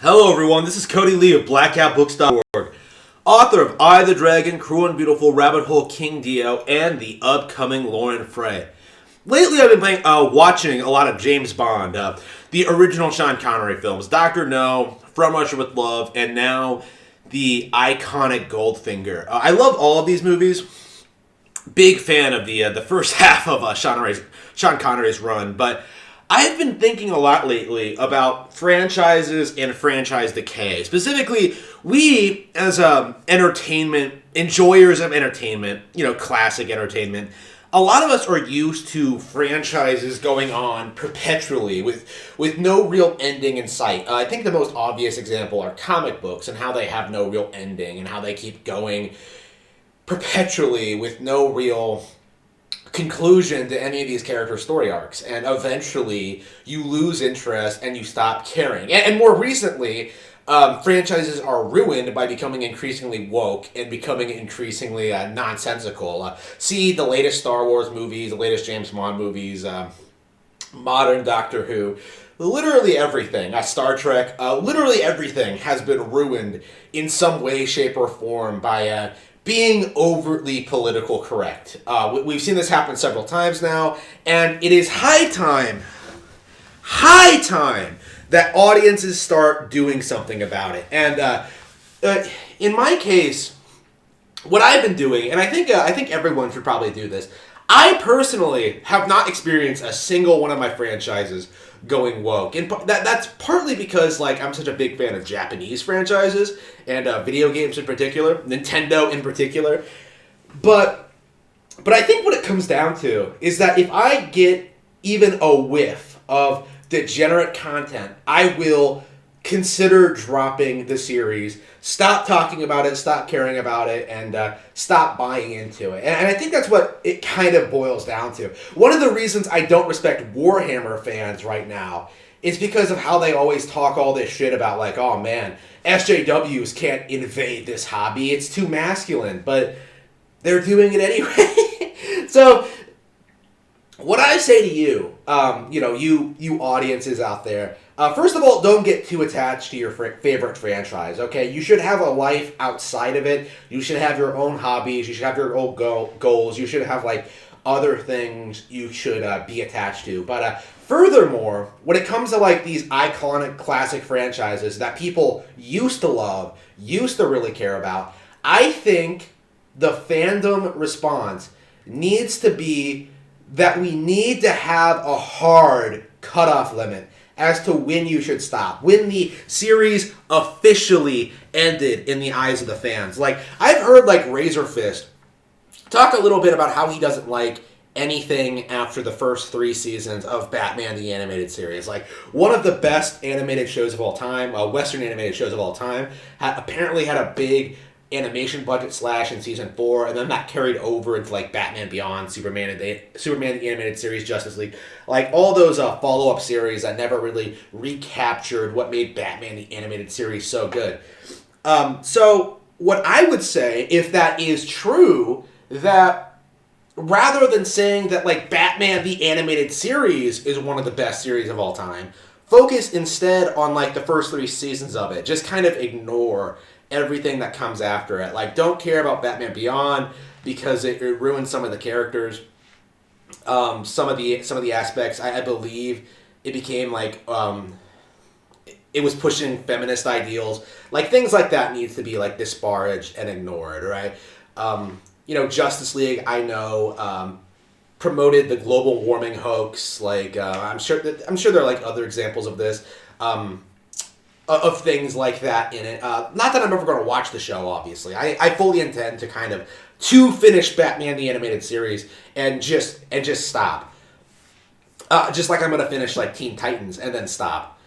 Hello everyone, this is Cody Lee of BlackCatBooks.org, author of I the Dragon, Cruel and Beautiful, Rabbit Hole King Dio, and the upcoming Lauren Frey. Lately I've been watching a lot of James Bond, the original Sean Connery films, Dr. No, From Russia with Love, and now the iconic Goldfinger. I love all of these movies. Big fan of the first half of Sean Connery's run, but I've been thinking a lot lately about franchises and franchise decay. Specifically, we as entertainment enjoyers of entertainment, classic entertainment, a lot of us are used to franchises going on perpetually with no real ending in sight. I think the most obvious example are comic books and how they have no real ending and how they keep going perpetually with no real conclusion to any of these character story arcs, and eventually you lose interest and you stop caring. And more recently, franchises are ruined by becoming increasingly woke and becoming increasingly nonsensical. See the latest Star Wars movies, the latest James Bond movies, modern Doctor Who. Literally everything, Star Trek, literally everything has been ruined in some way, shape, or form by being overtly political correct. We've seen this happen several times now, and it is high time that audiences start doing something about it. And in my case, what I've been doing, and I think everyone should probably do this, I personally have not experienced a single one of my franchises going woke. And that's partly because I'm such a big fan of Japanese franchises and video games in particular, Nintendo in particular. But I think what it comes down to is that if I get even a whiff of degenerate content, I will consider dropping the series, stop talking about it, stop caring about it, and stop buying into it. And I think that's what it kind of boils down to. One of the reasons I don't respect Warhammer fans right now is because of how they always talk all this shit about oh man, SJWs can't invade this hobby, it's too masculine, but they're doing it anyway. So what I say to you, you audiences out there, first of all, don't get too attached to your favorite franchise, okay? You should have a life outside of it. You should have your own hobbies. You should have your own goals. You should have, other things you should be attached to. But furthermore, when it comes to, these iconic classic franchises that people used to love, used to really care about, I think the fandom response needs to be that we need to have a hard cutoff limit as to when you should stop, when the series officially ended in the eyes of the fans. I've heard Razor Fist talk a little bit about how he doesn't like anything after the first 3 seasons of Batman the Animated Series. One of the best animated shows of all time, Western animated shows of all time, apparently had a big animation budget slash in season 4, and then that carried over into Batman Beyond, Superman the Animated Series, Justice League, all those follow-up series that never really recaptured what made Batman the Animated Series so good. So what I would say, if that is true, that rather than saying that Batman the Animated Series is one of the best series of all time, focus instead on the first 3 seasons of it. Just kind of ignore everything that comes after it. Don't care about Batman Beyond because it ruins some of the characters. Some of the aspects, I believe it became it was pushing feminist ideals. Things like that needs to be disparaged and ignored, right? Justice League, I know, promoted the global warming hoax. I'm sure there are other examples of this. Of things like that in it. Not that I'm ever going to watch the show, obviously. I fully intend to finish Batman the Animated Series and just stop. Just like I'm going to finish Teen Titans and then stop.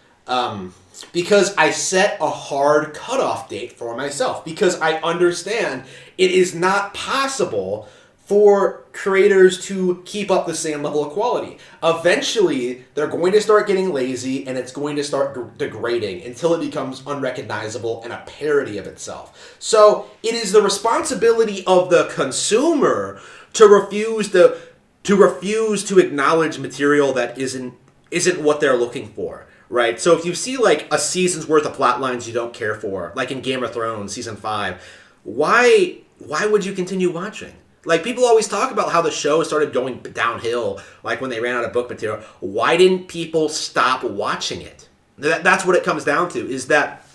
Because I set a hard cutoff date for myself. Because I understand it is not possible for creators to keep up the same level of quality. Eventually, they're going to start getting lazy, and it's going to start degrading until it becomes unrecognizable and a parody of itself. So, it is the responsibility of the consumer to refuse to acknowledge material that isn't what they're looking for, right? So if you see like a season's worth of plot lines you don't care for, like in Game of Thrones season 5, why would you continue watching? Like, people always talk about how the show started going downhill, like when they ran out of book material. Why didn't people stop watching it? That's what it comes down to, is that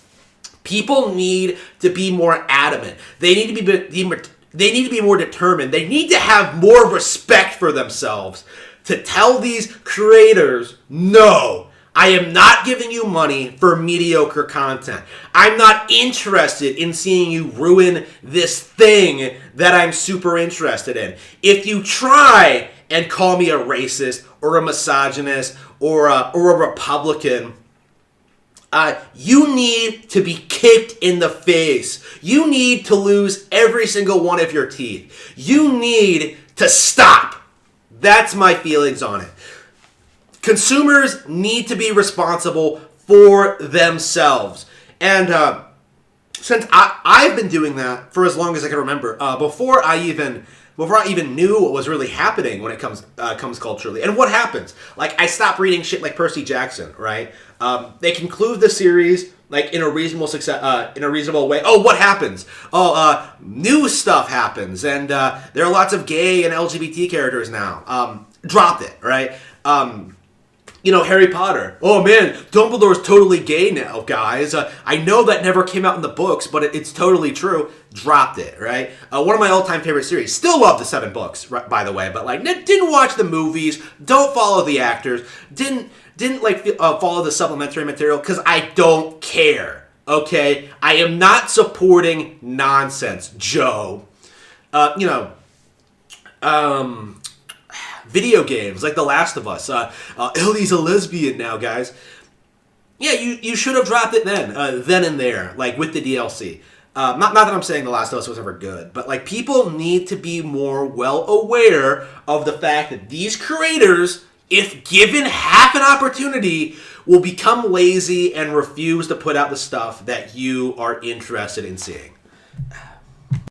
people need to be more adamant. They need to be more determined. They need to have more respect for themselves to tell these creators, no, I am not giving you money for mediocre content. I'm not interested in seeing you ruin this thing that I'm super interested in. If you try and call me a racist or a misogynist or a Republican, you need to be kicked in the face. You need to lose every single one of your teeth. You need to stop. That's my feelings on it. Consumers need to be responsible for themselves. And since I've been doing that for as long as I can remember, before I even knew what was really happening when it comes culturally. And what happens? Like, I stopped reading shit like Percy Jackson, right? They conclude the series like in a reasonable way. Oh, what happens? Oh, new stuff happens, and there are lots of gay and LGBT characters now. Dropped it, right? Harry Potter. Oh man, Dumbledore's totally gay now, guys. I know that never came out in the books, but it's totally true. Dropped it, right? One of my all-time favorite series. Still love the 7 books, by the way, but like didn't watch the movies. Don't follow the actors. Didn't follow the supplementary material because I don't care. Okay, I am not supporting nonsense, Joe. Video games like The Last of Us. Ellie's a lesbian now, guys. Yeah, you should have dropped it then and there, like with the DLC. Not that I'm saying The Last of Us was ever good, but like people need to be more well aware of the fact that these creators, if given half an opportunity, will become lazy and refuse to put out the stuff that you are interested in seeing.